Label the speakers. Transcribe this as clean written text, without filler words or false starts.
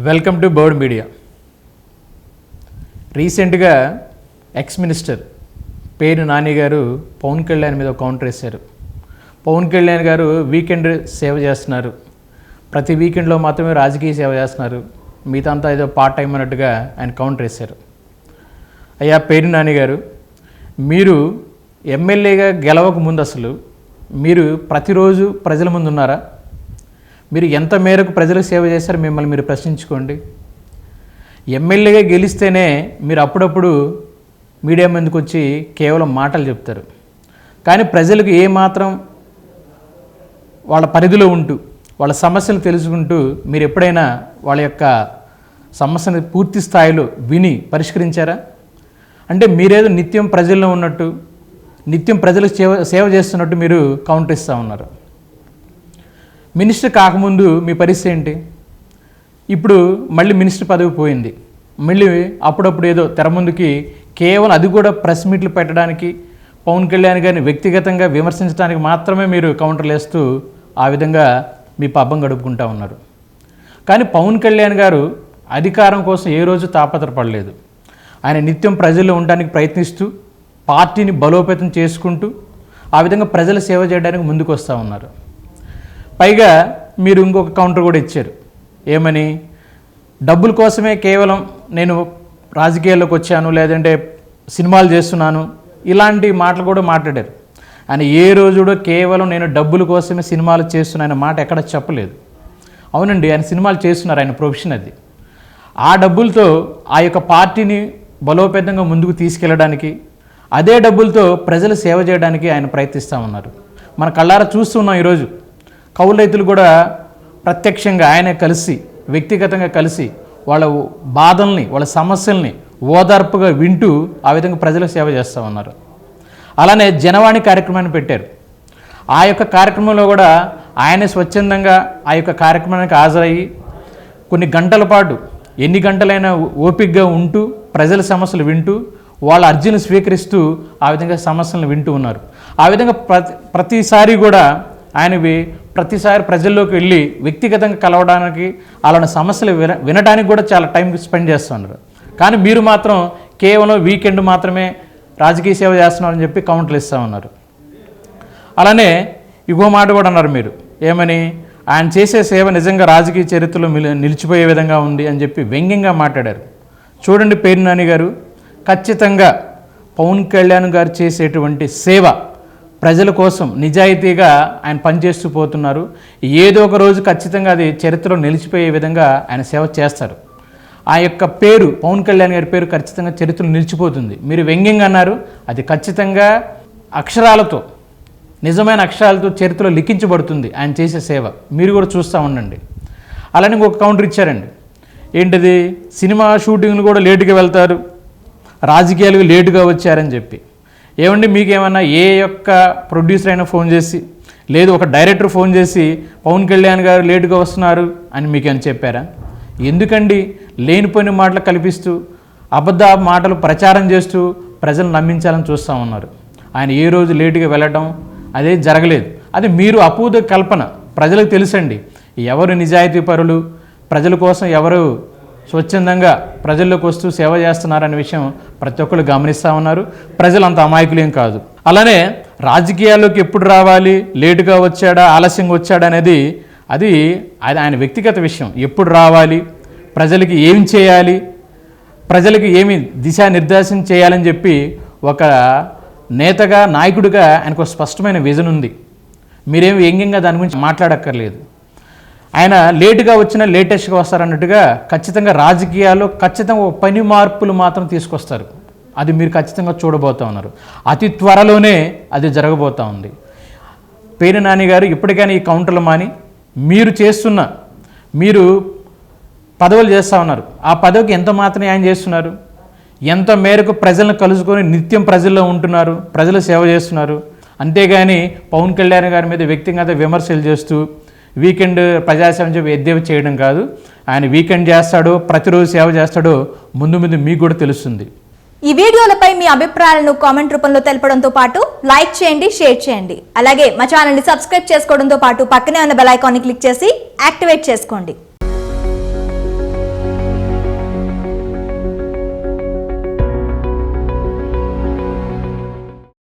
Speaker 1: Welcome to bird media. రీసెంట్గా ex minister పేరు నాని గారు పవన్ కళ్యాణ్ మీద కౌంటర్ వేశారు. పవన్ కళ్యాణ్ గారు వీకెండ్ సేవ చేస్తున్నారు, ప్రతి వీకెండ్లో మాత్రమే రాజకీయ సేవ చేస్తున్నారు, మిగతా అంతా ఏదో పార్ట్ టైం అన్నట్టుగా ఆయన కౌంటర్ వేశారు. అయ్యా పేరు నాని గారు, మీరు ఎమ్మెల్యేగా గెలవక ముందు అసలు మీరు ప్రతిరోజు ప్రజల ముందు ఉన్నారా? మీరు ఎంత మేరకు ప్రజలకు సేవ చేశారు మిమ్మల్ని మీరు ప్రశ్నించుకోండి. ఎమ్మెల్యేగా గెలిస్తేనే మీరు అప్పుడప్పుడు మీడియా ముందుకు వచ్చి కేవలం మాటలు చెప్తారు, కానీ ప్రజలకు ఏమాత్రం వాళ్ళ పరిధిలో ఉంటూ వాళ్ళ సమస్యలు తెలుసుకుంటూ మీరు ఎప్పుడైనా వాళ్ళ యొక్క సమస్యను పూర్తి స్థాయిలో విని పరిష్కరించారా? అంటే మీరేదో నిత్యం ప్రజల్లో ఉన్నట్టు, నిత్యం ప్రజలకు సేవ చేస్తున్నట్టు మీరు కౌంటర్ ఇస్తూ ఉన్నారు. మినిస్టర్ కాకముందు మీ పరిస్థితి ఏంటి? ఇప్పుడు మళ్ళీ మినిస్టర్ పదవి పోయింది, మళ్ళీ అప్పుడప్పుడు ఏదో తెర ముందుకి కేవలం అది కూడా ప్రెస్ మీట్లు పెట్టడానికి, పవన్ కళ్యాణ్ గారిని వ్యక్తిగతంగా విమర్శించడానికి మాత్రమే మీరు కౌంటర్లు వేస్తూ ఆ విధంగా మీ పబ్బం గడుపుకుంటూ ఉన్నారు. కానీ పవన్ కళ్యాణ్ గారు అధికారం కోసం ఏ రోజు తాపత్రపడలేదు. ఆయన నిత్యం ప్రజల్లో ఉండడానికి ప్రయత్నిస్తూ పార్టీని బలోపేతం చేసుకుంటూ ఆ విధంగా ప్రజల సేవ చేయడానికి ముందుకు వస్తూ ఉన్నారు. పైగా మీరు ఇంకొక కౌంటర్ కూడా ఇచ్చారు. ఏమని? డబ్బుల కోసమే కేవలం నేను రాజకీయాల్లోకి వచ్చాను, లేదంటే సినిమాలు చేస్తున్నాను, ఇలాంటి మాటలు కూడా మాట్లాడారు. ఆయన ఏ రోజు కూడా కేవలం నేను డబ్బుల కోసమే సినిమాలు చేస్తున్నాను మాట ఎక్కడ చెప్పలేదు. అవునండి, ఆయన సినిమాలు చేస్తున్నారు, ఆయన ప్రొఫెషన్ అది. ఆ డబ్బులతో ఆ యొక్క పార్టీని బలోపేతంగా ముందుకు తీసుకెళ్ళడానికి, అదే డబ్బులతో ప్రజలు సేవ చేయడానికి ఆయన ప్రయత్నిస్తూ ఉన్నారు. మన కళ్ళారా చూస్తున్నాం. ఈరోజు కౌలు రైతులు కూడా ప్రత్యక్షంగా ఆయన కలిసి, వ్యక్తిగతంగా కలిసి వాళ్ళ బాధల్ని, వాళ్ళ సమస్యల్ని ఓదార్పుగా వింటూ ఆ విధంగా ప్రజలకు సేవ చేస్తూ ఉన్నారు. అలానే జనవాణి కార్యక్రమాన్ని పెట్టారు. ఆ యొక్క కార్యక్రమంలో కూడా ఆయన స్వచ్ఛందంగా ఆ యొక్క కార్యక్రమానికి హాజరయ్యి కొన్ని గంటల పాటు, ఎన్ని గంటలైనా ఓపికగా ఉంటూ ప్రజల సమస్యలు వింటూ వాళ్ళ అర్జీని స్వీకరిస్తూ ఆ విధంగా సమస్యలను వింటూ ఉన్నారు. ఆ విధంగా ప్రతిసారి కూడా ఆయనవి ప్రతిసారి ప్రజల్లోకి వెళ్ళి వ్యక్తిగతంగా కలవడానికి, అలాంటి సమస్యలు వినడానికి కూడా చాలా టైం స్పెండ్ చేస్తున్నారు. కానీ మీరు మాత్రం కేవలం వీకెండ్ మాత్రమే రాజకీయ సేవ చేస్తున్నారని చెప్పి కౌంటర్లు ఇస్తూ ఉన్నారు. అలానే ఇంకో మాట కూడా అన్నారు మీరు. ఏమని? ఆయన చేసే సేవ నిజంగా రాజకీయ చరిత్రలో నిలిచిపోయే విధంగా ఉంది అని చెప్పి వ్యంగ్యంగా మాట్లాడారు. చూడండి పేరు నాని గారు, ఖచ్చితంగా పవన్ కళ్యాణ్ గారు చేసేటువంటి సేవ ప్రజల కోసం నిజాయితీగా ఆయన పనిచేస్తూ పోతున్నారు. ఏదో ఒక రోజు ఖచ్చితంగా అది చరిత్రలో నిలిచిపోయే విధంగా ఆయన సేవ చేస్తారు. ఆ యొక్క పేరు, పవన్ కళ్యాణ్ గారి పేరు ఖచ్చితంగా చరిత్రలో నిలిచిపోతుంది. మీరు వ్యంగ్యంగా అన్నారు, అది ఖచ్చితంగా అక్షరాలతో, నిజమైన అక్షరాలతో చరిత్రలో లిఖించబడుతుంది ఆయన చేసే సేవ. మీరు కూడా చూస్తూ ఉండండి. అలానే ఇంకొక కౌంటర్ ఇచ్చారండి. ఏంటిది? సినిమా షూటింగ్లు కూడా లేటుగా వెళ్తారు, రాజకీయాలకు లేటుగా వచ్చారని చెప్పి. ఏమండి, మీకేమన్నా ఏ యొక్క ప్రొడ్యూసర్ అయినా ఫోన్ చేసి, లేదు ఒక డైరెక్టర్ ఫోన్ చేసి పవన్ కళ్యాణ్ గారు లేటుగా వస్తున్నారు అని మీకేమైనా చెప్పారా? ఎందుకండి లేనిపోయిన మాటలు కల్పిస్తూ అబద్ధ మాటలు ప్రచారం చేస్తూ ప్రజలు నమ్మించాలని చూస్తూ ఉన్నారు. ఆయన ఏ రోజు లేటుగా వెళ్ళటం అదే జరగలేదు. అది మీరు అపూర్వ కల్పన. ప్రజలకు తెలుసండి ఎవరు నిజాయితీ పరులు, ప్రజల కోసం ఎవరు స్వచ్ఛందంగా ప్రజల్లోకి వస్తూ సేవ చేస్తున్నారనే విషయం ప్రతి ఒక్కరు గమనిస్తూ ఉన్నారు. ప్రజలు అంత అమాయకులేం కాదు. అలానే రాజకీయాల్లోకి ఎప్పుడు రావాలి, లేటుగా వచ్చాడా, ఆలస్యంగా వచ్చాడా అనేది అది ఆయన వ్యక్తిగత విషయం. ఎప్పుడు రావాలి, ప్రజలకి ఏం చేయాలి, ప్రజలకి ఏమి దిశానిర్దేశం చేయాలని చెప్పి ఒక నేతగా, నాయకుడిగా ఆయనకు స్పష్టమైన విజన్ ఉంది. మీరేమి వ్యంగ్యంగా దాని గురించి మాట్లాడక్కర్లేదు. ఆయన లేటుగా వచ్చినా లేటెస్ట్గా వస్తారన్నట్టుగా ఖచ్చితంగా రాజకీయాల్లో ఖచ్చితంగా పని మార్పులు మాత్రం తీసుకొస్తారు. అది మీరు ఖచ్చితంగా చూడబోతూ ఉన్నారు. అతి త్వరలోనే అది జరగబోతూ ఉంది. పేరు నాని గారు ఇప్పటికైనా ఈ కౌంటర్లు మాని మీరు పదవులు చేస్తూ ఉన్నారు. ఆ పదవికి ఎంత మాత్రం న్యాయం చేస్తున్నారు? ఎంత మేరకు ప్రజలను కలుసుకొని నిత్యం ప్రజల్లో ఉంటున్నారు, ప్రజలు సేవ చేస్తున్నారు. అంతేగాని పవన్ కళ్యాణ్ గారి మీద వ్యక్తిగత విమర్శలు చేస్తూ వీకెండ్ ప్రజాసేవ చెప్పి ఎద్దేవి చేయడం కాదు. ఆయన వీకెండ్ చేస్తాడో, ప్రతిరోజు సేవ చేస్తాడో ముందు మీకు కూడా తెలుస్తుంది.
Speaker 2: ఈ వీడియోలపై మీ అభిప్రాయాలను కామెంట్ రూపంలో తెలపడంతో పాటు లైక్ చేయండి, షేర్ చేయండి. అలాగే మా ఛానల్ ని సబ్స్క్రైబ్ చేసుకోవడంతో పాటు పక్కనే ఉన్న బెల్ ఐకాన్ ని క్లిక్ చేసి యాక్టివేట్ చేసుకోండి.